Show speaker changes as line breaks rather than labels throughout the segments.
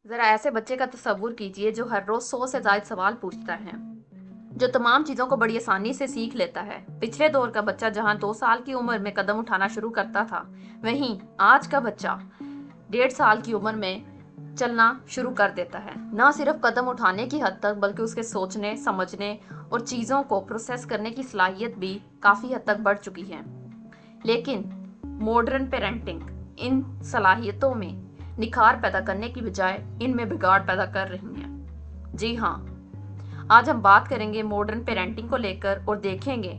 ज़रा ऐसे बच्चे का तसव्वुर कीजिए जो हर रोज़ 100 से ज़ायद सवाल पूछता है, जो तमाम चीज़ों को बड़ी आसानी से सीख लेता है। पिछले दौर का बच्चा जहाँ 2 साल की उम्र में कदम उठाना शुरू करता था, वहीं आज का बच्चा 1.5 साल की उम्र में चलना शुरू कर देता है। ना सिर्फ कदम उठाने की हद तक बल्कि उसके सोचने, समझने और चीज़ों को प्रोसेस करने की सलाहियत भी काफ़ी हद तक बढ़ चुकी है। लेकिन मॉडर्न पेरेंटिंग इन सलाहियतों में निखार पैदा करने की बजाय इनमें बिगाड़ पैदा कर रही है। जी हाँ, आज हम बात करेंगे मॉडर्न पेरेंटिंग को लेकर और देखेंगे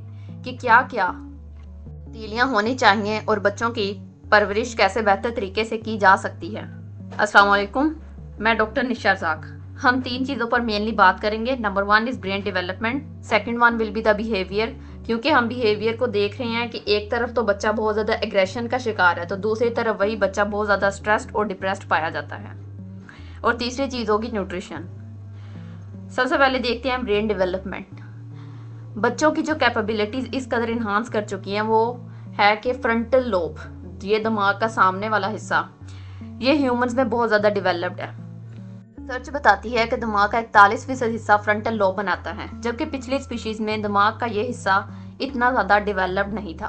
कि क्या क्या तब्दीलियां होनी चाहिए और बच्चों की परवरिश कैसे बेहतर तरीके से की जा सकती है। अस्सलाम वालेकुम, मैं डॉक्टर निशा रज़ाक। हम 3 चीज़ों पर मेनली बात करेंगे। Number 1 is brain development, second one will be the behaviour, क्योंकि हम बिहेवियर को देख रहे हैं कि एक तरफ तो बच्चा बहुत ज़्यादा एग्रेशन का शिकार है, तो दूसरी तरफ वही बच्चा बहुत ज़्यादा स्ट्रेस्ड और डिप्रेस्ड पाया जाता है। और तीसरी चीज़ होगी न्यूट्रिशन। सबसे पहले देखते हैं ब्रेन डेवलपमेंट। बच्चों की जो कैपेबिलिटीज़ इस कदर इन्हांस कर चुकी हैं वो है कि फ्रंटल लोब, ये दिमाग का सामने वाला हिस्सा, ये ह्यूमंस में बहुत ज़्यादा डेवलप्ड है। रिसर्च बताती है कि दिमाग का 41% हिस्सा फ्रंटल लोब बनाता है, जबकि पिछली स्पीशीज में दिमाग का ये हिस्सा इतना ज़्यादा डेवलप्ड नहीं था।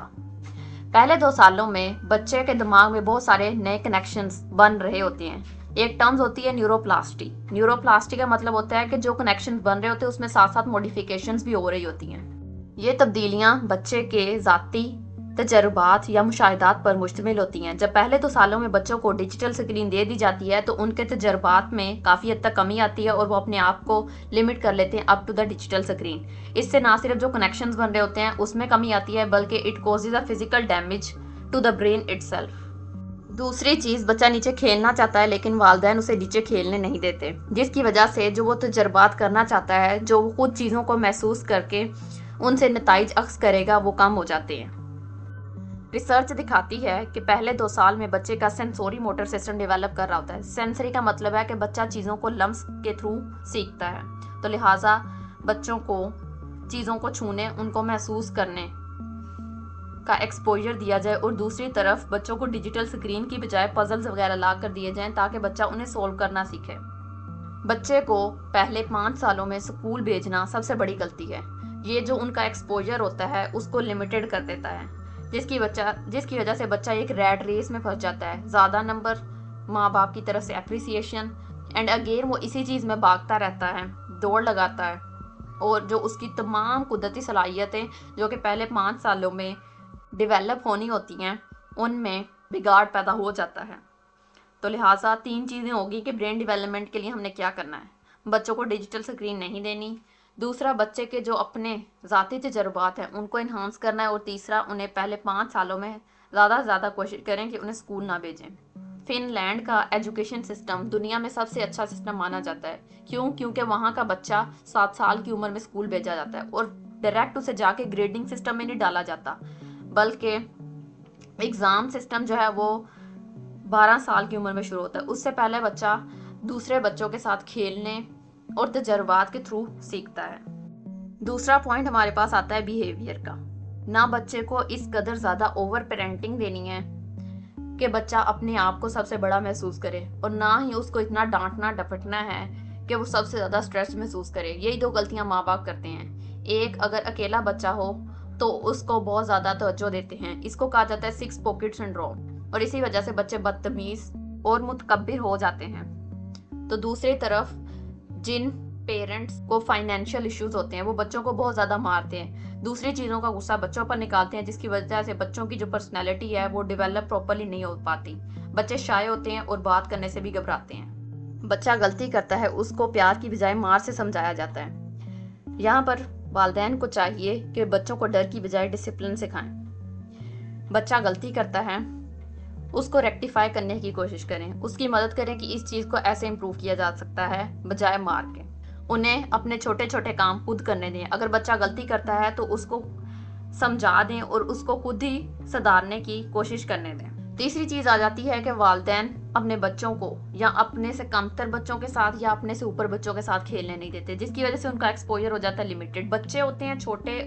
पहले 2 सालों में बच्चे के दिमाग में बहुत सारे नए कनेक्शंस बन रहे होते हैं। एक टर्म्स होती है न्यूरोप्लास्टी। न्यूरोप्लास्टी का मतलब होता है कि जो कनेक्शंस बन रहे होते हैं उसमें साथ साथ मॉडिफिकेशंस भी हो रही होती हैं। ये तब्दीलियां बच्चे के ज़ाती तजर्बात या मुशाहिदात पर मुश्तमिल होती हैं। जब पहले 2 सालों में बच्चों को डिजिटल स्क्रीन दे दी जाती है तो उनके तजर्बात में काफ़ी हद तक कमी आती है और वो अपने आप को लिमिट कर लेते हैं up to the digital screen. इससे ना सिर्फ जो कनेक्शंस बन रहे होते हैं उसमें कमी आती है, बल्कि it causes a physical damage to the brain itself. दूसरी चीज़, बच्चा नीचे खेलना चाहता है लेकिन वालिदैन उसे नीचे खेलने नहीं देते, जिसकी वजह से जो वो तजर्बात करना चाहता है, जो वो खुद चीज़ों को महसूस करके उनसे नताइज अक्स करेगा, वो कम हो जाते हैं। रिसर्च दिखाती है कि पहले 2 साल में बच्चे का सेंसोरी मोटर सिस्टम डेवलप कर रहा होता है। सेंसरी का मतलब है कि बच्चा चीज़ों को लम्स के थ्रू सीखता है, तो लिहाजा बच्चों को चीज़ों को छूने, उनको महसूस करने का एक्सपोजर दिया जाए और दूसरी तरफ बच्चों को डिजिटल स्क्रीन की बजाय पजल्स वगैरह ला कर दिए जाएं ताकि बच्चा उन्हें सोल्व करना सीखे। बच्चे को पहले 5 सालों में स्कूल भेजना सबसे बड़ी गलती है। ये जो उनका एक्सपोजर होता है उसको लिमिटेड कर देता है, जिसकी वजह से बच्चा एक रैट रेस में फंस जाता है। ज़्यादा नंबर, माँ बाप की तरफ से अप्रिसिएशन, एंड अगेन वो इसी चीज़ में भागता रहता है, दौड़ लगाता है, और जो उसकी तमाम कुदरती सलाहियतें जो कि पहले 5 सालों में डेवलप होनी होती हैं उनमें बिगाड़ पैदा हो जाता है। तो लिहाजा 3 चीज़ें होगी कि ब्रेन डेवलपमेंट के लिए हमने क्या करना है। बच्चों को डिजिटल स्क्रीन नहीं देनी, दूसरा बच्चे के जो अपने ज़ाती तजर्बात हैं उनको इन्हांस करना है, और तीसरा उन्हें पहले 5 सालों में ज़्यादा से ज़्यादा कोशिश करें कि उन्हें स्कूल ना भेजें। फिनलैंड का एजुकेशन सिस्टम दुनिया में सबसे अच्छा सिस्टम माना जाता है। क्यों? क्योंकि वहाँ का बच्चा 7 साल की उम्र में स्कूल भेजा जाता है और डायरेक्ट उसे जाके ग्रेडिंग सिस्टम में नहीं डाला जाता, बल्कि एग्ज़ाम सिस्टम जो है वो 12 साल की उम्र में शुरू होता है। उससे पहले बच्चा दूसरे बच्चों के साथ खेलने और तजर्बात के थ्रू सीखता है। दूसरा पॉइंट हमारे पास आता है बिहेवियर का। ना बच्चे को इस कदर ज़्यादा ओवर पेरेंटिंग देनी है कि बच्चा अपने आप को सबसे बड़ा महसूस करे, और ना ही उसको इतना डांटना डपटना है कि वो सबसे ज़्यादा स्ट्रेस महसूस करे। यही 2 गलतियां माँ बाप करते हैं। एक, अगर अकेला बच्चा हो तो उसको बहुत ज़्यादा तवज्जो देते हैं। इसको कहा जाता है 6 पॉकेट सिंड्रोम, और इसी वजह से बच्चे बदतमीज़ और मुतकब्बिर हो जाते हैं। तो दूसरी तरफ जिन पेरेंट्स को फाइनेंशियल इश्यूज होते हैं वो बच्चों को बहुत ज़्यादा मारते हैं, दूसरी चीज़ों का गुस्सा बच्चों पर निकालते हैं, जिसकी वजह से बच्चों की जो पर्सनैलिटी है वो डेवलप प्रॉपरली नहीं हो पाती। बच्चे शाय होते हैं और बात करने से भी घबराते हैं। बच्चा गलती करता है, उसको प्यार की बजाय मार से समझाया जाता है। यहाँ पर वालिदैन को चाहिए कि बच्चों को डर की बजाय डिसिप्लिन सिखाएं। बच्चा गलती करता है, उसको रेक्टिफाई करने की कोशिश करें, उसकी मदद करें कि इस चीज़ को ऐसे इम्प्रूव किया जा सकता है बजाय मार के। उन्हें अपने छोटे छोटे काम खुद करने दें। अगर बच्चा गलती करता है तो उसको समझा दें और उसको खुद ही सुधारने की कोशिश करने दें। तीसरी चीज़ आ जाती है कि वालिदैन अपने बच्चों को या अपने से कमतर बच्चों के साथ या अपने से ऊपर बच्चों के साथ खेलने नहीं देते, जिसकी वजह से उनका एक्सपोजर हो जाता है लिमिटेड। बच्चे होते हैं छोटे,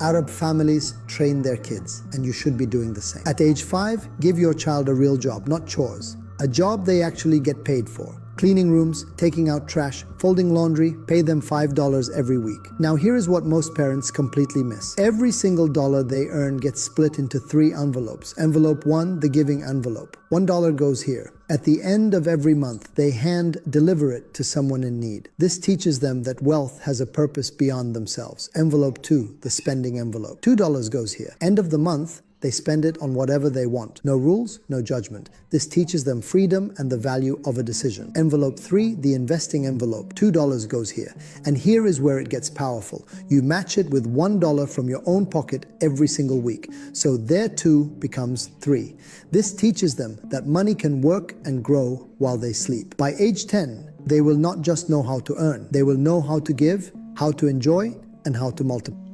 Arab families train their kids, and you should be doing the same. At age 5, give your child a real job, not chores. A job they actually get paid for. Cleaning rooms, taking out trash, folding laundry, pay them $5 every week. Now here is what most parents completely miss. Every single dollar they earn gets split into 3 envelopes. Envelope 1, the giving envelope. $1 goes here. At the end of every month, they hand deliver it to someone in need. This teaches them that wealth has a purpose beyond themselves. Envelope 2, the spending envelope. $2 goes here. End of the month, they spend it on whatever they want. No rules, no judgment. This teaches them freedom and the value of a decision. Envelope 3, the investing envelope. $2 goes here. And here is where it gets powerful. You match it with $1 from your own pocket every single week. So their 2 becomes 3. This teaches them that money can work and grow while they sleep. By age 10, they will not just know how to earn. They will know how to give, how to enjoy, and how to multiply.